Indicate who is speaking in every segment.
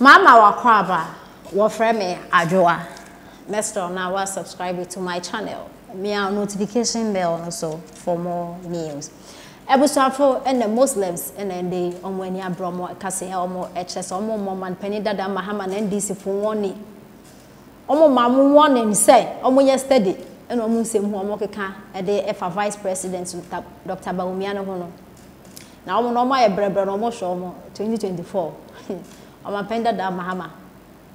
Speaker 1: Mama wakwaba wofre me adwoa. Mr. now was subscribe to my channel. Me our notification bell also for more news. Ebusafo and the Muslims and then they omweni abromo kase omo HS omo man penida da Mahama NDC for one. Omo mamu warning say omo yesterday and omo sem hu omo keka e de efa vice president Dr. Bawumia no hono. Na omo no ma ye brebre no omo show omo 2024. Omo penida da Mahama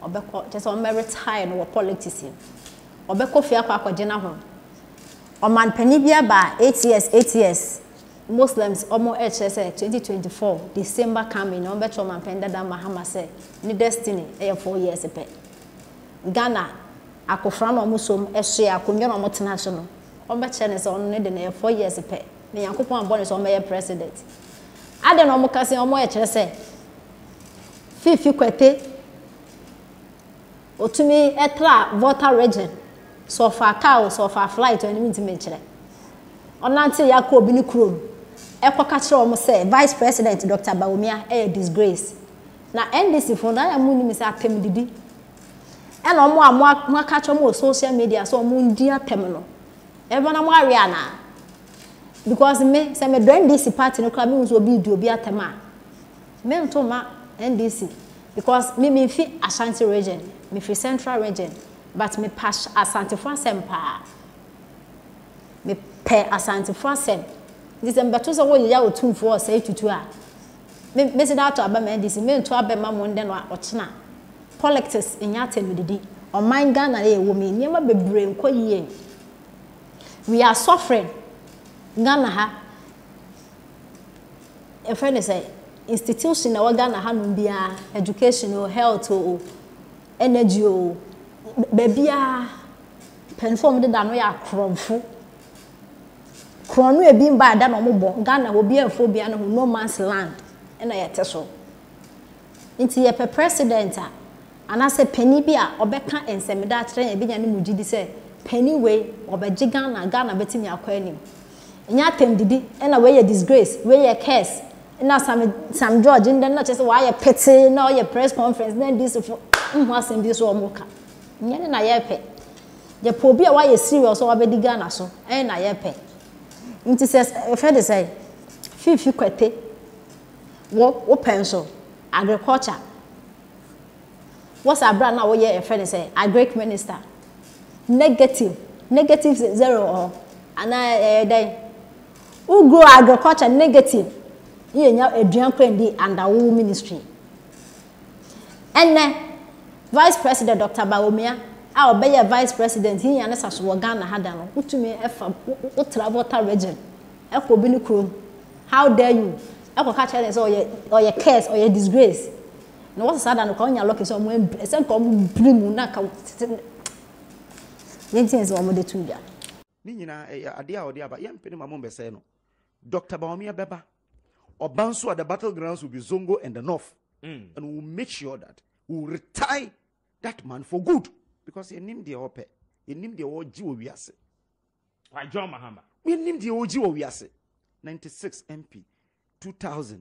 Speaker 1: obeko just omo retire no politics. Obeko fia kwa akogena ho. Oman penibia ba 8 years Muslims omo HS 2024 December coming no beto man penda da Mahama say ni destiny 4 years pe Ghana akofra no musom ehye akonwa no motena so no omo che ne se on ne de na 4 years pe ne yakopon abone so omo president ade no omo kase omo ehye se fifi kwete otumi etra voter region so far cow so far flight oni mi ntime kire onante yakob ni krom ekoka kire omo say vice president Dr. Bawumia disgrace na NDC fo na ya muni mi say atem didi e na omo amwa ka cho mo social media so omo ndi atem no e bona mo awe ana because me say me do NDC party no kra me nso obi di obi atem a me nto ma NDC because me fi Ashanti region me fi Central region but me pass Asante for sempa me pe Asante for sem December to so we ya otumfo say tutu a me say that to aba me NDC me nto aba ma mo nde no ochena politics enya temididi o man Ghana e wo me nyema bebre nko yie we are suffering Ghana ha e friend say institution na Ghana ha no bia education or health or energy or Babia penform de no ya kromfo krono e bi mba da no mobo Ghana obi afo bia no no man's land na yete so nti ye pe president ana se pani bia obeka ensemida kire e binya ne mugidi se pani we obeji Ghana betimi akwani nya tem didi na we ye disgrace we ye curse na Sam George ndem na chese wa ye pete na ye press conference na this for hu asem bi so omoka nyene na yepe je po bi a wa ye serious o abedi Ghana so na yepe nti says friend say fifi kwete wo penso agriculture what's abra na wo ye friend say agric minister negative zero or ana dey who grow agriculture negative yenya aduan kwendi under wo ministry enne Vice President Dr. Bawumia a obeye Vice President hin ya ne saso Ghana hada no utumi efa ultra region ekobi ni krom how dare you ekoka challenge so or curse or disgrace no what sada no ka onya lock so mo esen ko mo brim na ka yentin so mo de tuya
Speaker 2: ni nyina ade a ode aba yempene mamo mbese no Dr. Bawumia beba obanso at the battlegrounds will be Zongo and the North and we'll make sure that we'll retire that man for good because he named the ope he named the oji wo wiase
Speaker 3: why John Mahama
Speaker 2: we named the oji wo wiase 96 MP 2000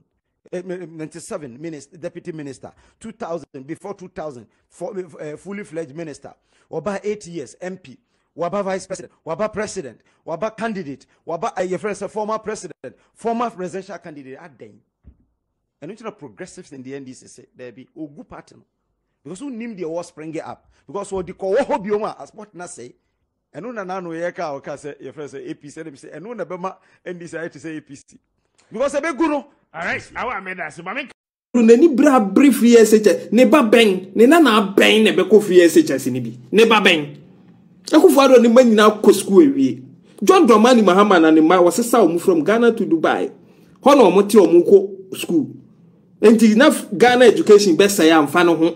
Speaker 2: 97 minister deputy minister 2000 before 2000 fully fledged minister oba 8 years MP waba vice president waba president waba candidate waba a former president former presidential candidate aden and which are progressives in the NDC say there be ogu party because who named the war spring up because what the call bioma as what na say and no na no ye ka o ka say your friend say APC and say and no na bema NDC to say APC because e be guno
Speaker 3: all right I made that so mama
Speaker 4: nani bra brief SHS ne ba ben ne na ben ne be ko fi SHS ni bi ne ba ben Akufo-Addo ni manyina ko school ewie John Dramani Mahama na ne ma wasesa omu from Ghana to Dubai hono omo te omu ko school enti na Ghana education be say amfa no ho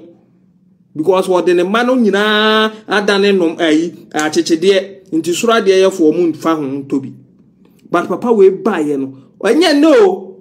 Speaker 4: because what the man no nyina adane nom ayi achechede nti sura de yefo omu nfa ho tobi but papa we buy no onye no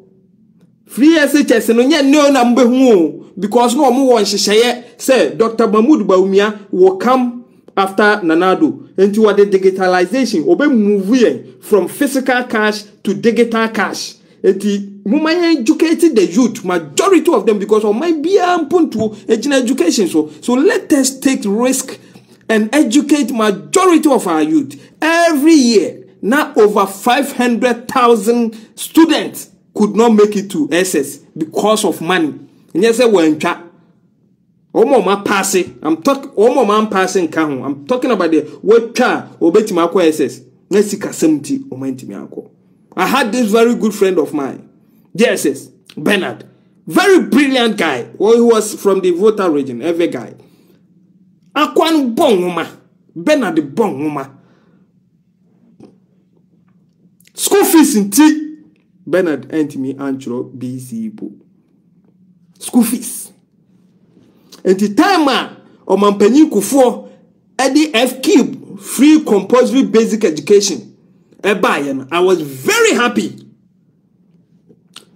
Speaker 4: free SHS no nye no na mbehu because no omu won hyehyeye say Dr. Bawumia will come after Nanado into what the digitalization obe move from physical cash to digital cash educated the youth, majority of them, because of my to education. So let us take risk and educate majority of our youth. Every year, now over 500,000 students could not make it to SS because of money. And yes, I'm talking about the what SS. I had this very good friend of mine, JSS, Bernard. Very brilliant guy. Well, he was from the voter region, every guy. Akwan Bonguma. Bernard Bonguma. School fees in T. Bernard and me Antro BC. School fees. And the time of Mampeni Kufo, Eddie F. Cube, free compulsory basic education. I was very happy.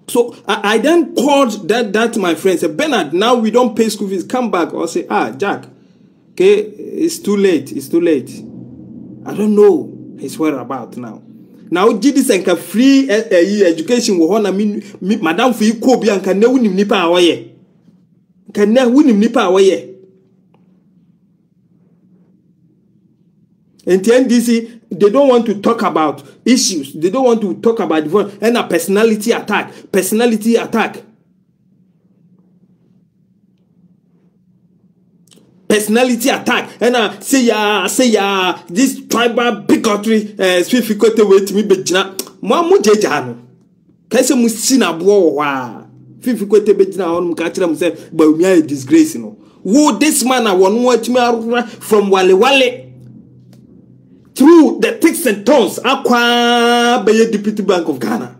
Speaker 4: So I then called that my friend, said, Bernard, now we don't pay school fees. Come back. Or say, Jack, okay, it's too late. It's too late. I don't know his whereabouts now. Now, this and free education will honor me, Madame for you, Kobe, and can never win nipa away. Can never win nipa away. And the NDC, they don't want to talk about issues. They don't want to talk about divorce and a personality attack. Personality attack. Personality attack. And say this tribal bigotry specifically with me bejina. Mwamu jejano. Kaise musina bwa. Fifikwete bejina on mukachira muse ba umia disgrace no. Wo this man I want watch me from Wale. Through the ticks and tones, Aqua Baye Deputy Bank of Ghana.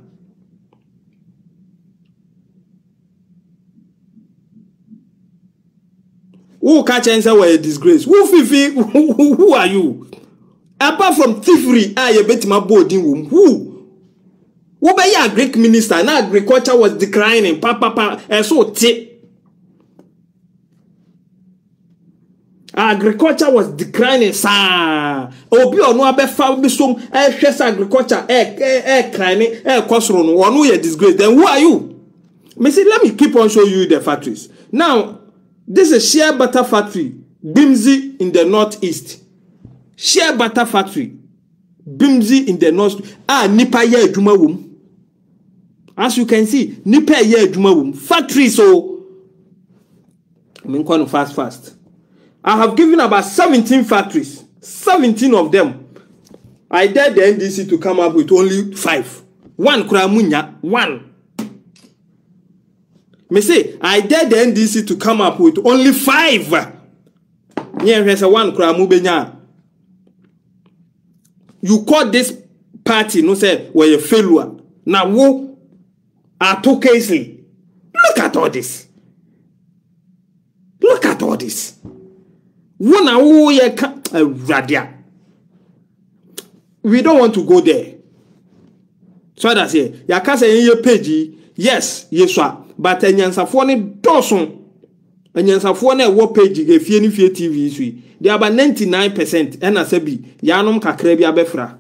Speaker 4: Who catch and say we're a disgrace? Who are you? Apart from thievery, I bet my body womb. Who by a Greek minister? Now agriculture was declining. Papa, and so tip. Agriculture was declining, sir. Obi ono abefa bisom hwese agriculture declining kosoro one who disgrace. Then who are you? Me say let me keep on showing you the factories. Now, this is shea butter factory, Bimzi in the northeast. Shea butter factory, Bimzi in the north. Nipa ye adwuma wom. As you can see, nipa ye adwuma wom. Factory so. Me nko fast. I have given about 17 factories. 17 of them. I dared the NDC to come up with only 5. One Kuramunya. One. Me say, I dared the NDC to come up with only 5. Here's a one Kuramubenya. You call this party, no say, were a failure. Now, who are too casely. Look at all this. Look at all this. We don't want to go there. So that's it. Ya can say in your page, yes, but Nyansafone doson. Nyansafone what page if you TV. They are about 99% and I say Yanum Kakrebi Abefra.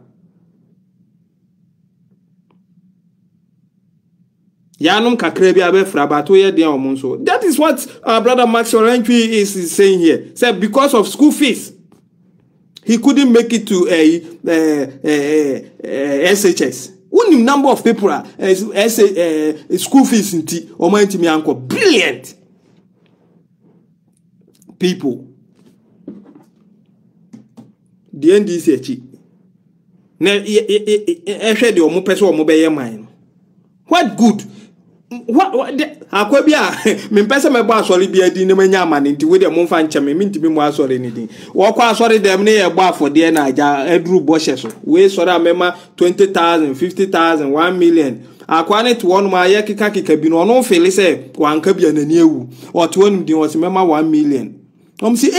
Speaker 4: Yanum Kakrebi Abefra, but we are there. So that is what our brother Max Orange is saying here. Said because of school fees, he couldn't make it to SHS. Only number of people are school fees in T or my me uncle. Brilliant people. The NDC. What good? What akwabia me pese me bo asori bia di ne manya amane nti we de mo fa nche me ntimi mo asori ni din wo kwa asori dem ne ye bo afode na aja edru bo hye so we sori amema 20,000 50,000 1 million akwa ne to one ma ye kika bi no no feel say wanka bia nani ewu o to one din o se mema 1 million si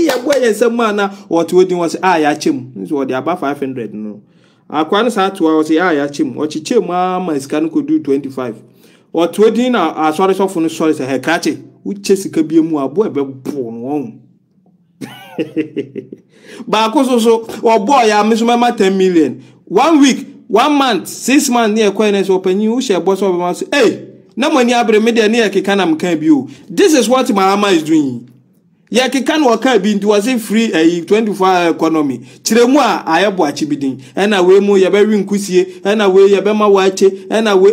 Speaker 4: ya bo ye nsema na o to din o se ya chem so de aba 500 no akwan sa to o se ya chem o chiche ma iskanu ko do 25 o to din na asori so funu sorry se he krache uche sika bi mu abo ebe bo no ba ko so o boy ya me so mama 10 million 1 week 1 month 6 months near coiners open you share boss of us. Hey, no money abre media near Kikanam can be you. This is what Mahama is doing. Ya Kikan waka be into was a free a 24-hour economy. Chiremwa ayabo achibidin. And away mo ya very inquisier, and away ya bema wache, and away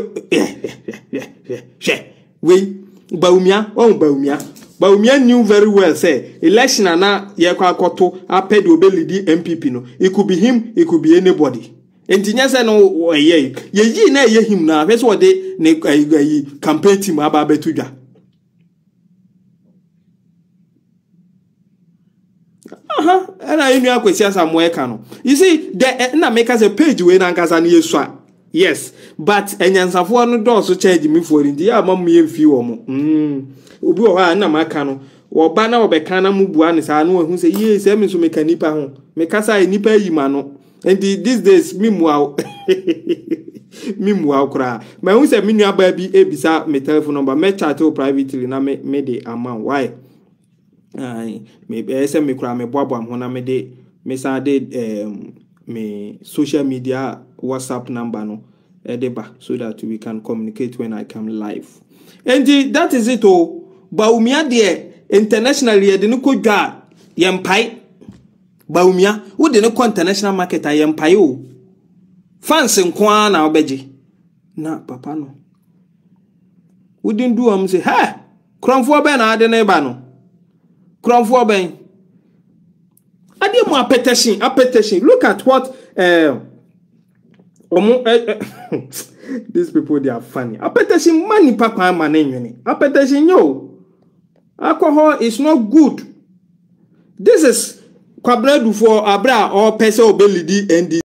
Speaker 4: we Baumia, oh Baumia. Baumia knew very well, say, election ana yakwa koto aped obelidi MPP no. It could be him, it could be anybody. Engineer say no ye na ye him na. That's what they campaign team ababe tuja. And I knew I could see some work. You see, the make us a page when Ankasa near swat. Yes, but enyansa for no door so charge me for in the among me few or more. Ubi or na makano or banner or becana mubuan is I know who say yes, I mean to make a nipper home. Make us a nipper yimano. And these days, meanwhile, cry. My own said, Minia baby, a beside my telephone number, me chat privately, na me the amount. Why? Maybe I send me cry me bob when I made it. Me me social media WhatsApp number no edeba so that we can communicate when I come live. And that is it all. Baumia there internationally de no ko dwa yempai. Baumia wo de no ko international market yempai o. Fans nko na obeje. Na papa no. We didn't do am say, "Ha! Kronfo ben na ade na ba no." Kronfo ben Appetition. Look at what these people, they are funny. Appetition money papa money. Appetition yo. Alcohol is not good. This is kwabredu for abra or pesa obelidi NDC.